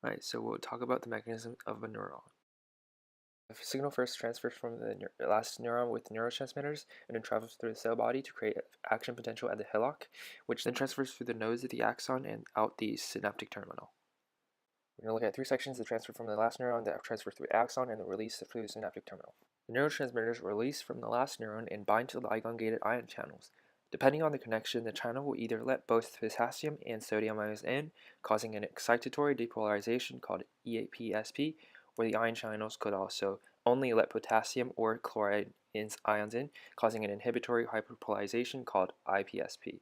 Alright, so we'll talk about the mechanism of a neuron. The signal first transfers from the last neuron with neurotransmitters and then travels through the cell body to create action potential at the hillock, which then transfers through the nodes of the axon and out the synaptic terminal. We're going to look at three sections: the transfer from the last neuron, the transfer through the axon, and the release through the synaptic terminal. The neurotransmitters release from the last neuron and bind to the elongated ion channels. Depending on the connection, the channel will either let both potassium and sodium ions in, causing an excitatory depolarization called EAPSP, or the ion channels could also only let potassium or chloride ions in, causing an inhibitory hyperpolarization called IPSP.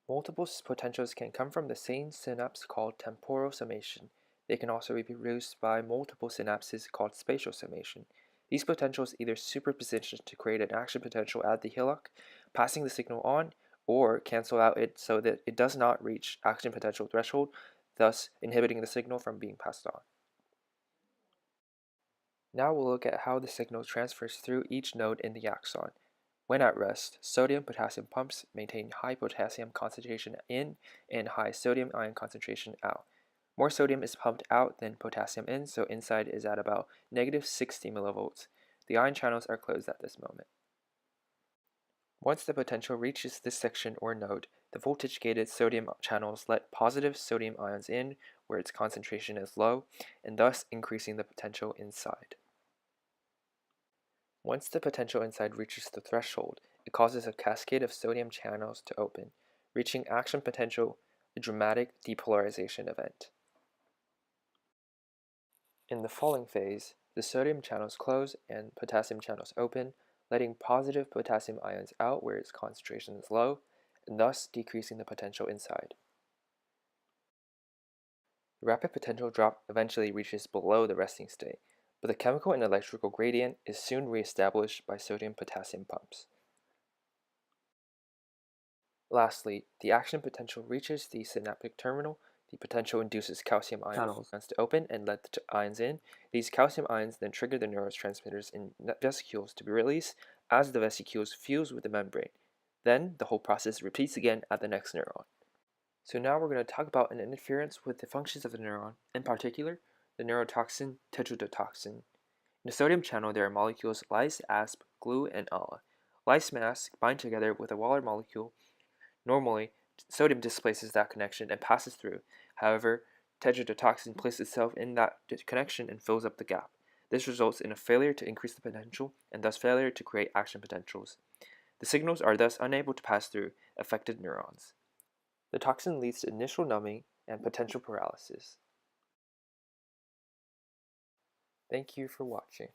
Multiple potentials can come from the same synapse called temporal summation. They can also be produced by multiple synapses called spatial summation. These potentials either superposition to create an action potential at the hillock, passing the signal on, or cancel out it so that it does not reach action potential threshold, thus inhibiting the signal from being passed on. Now we'll look at how the signal transfers through each node in the axon. When at rest, sodium-potassium pumps maintain high potassium concentration in and high sodium ion concentration out. More sodium is pumped out than potassium in, so inside is at about -60 millivolts. The ion channels are closed at this moment. Once the potential reaches this section or node, the voltage-gated sodium channels let positive sodium ions in where its concentration is low, and thus increasing the potential inside. Once the potential inside reaches the threshold, it causes a cascade of sodium channels to open, reaching action potential, a dramatic depolarization event. In the falling phase, the sodium channels close and potassium channels open, letting positive potassium ions out where its concentration is low, and thus decreasing the potential inside. The rapid potential drop eventually reaches below the resting state, but the chemical and electrical gradient is soon re-established by sodium-potassium pumps. Lastly, the action potential reaches the synaptic terminal. The potential induces calcium ion channels to open and let the ions in. These calcium ions then trigger the neurotransmitters in vesicles to be released as the vesicles fuse with the membrane. Then the whole process repeats again at the next neuron. So now we're going to talk about an interference with the functions of the neuron, in particular, the neurotoxin tetrodotoxin. In the sodium channel, there are molecules lyse, asp, glue, and ALA. Lyse and asp bind together with a water molecule. Normally, sodium displaces that connection and passes through. However, tetrodotoxin places itself in that connection and fills up the gap. This results in a failure to increase the potential and thus failure to create action potentials. The signals are thus unable to pass through affected neurons. The toxin leads to initial numbing and potential paralysis. Thank you for watching.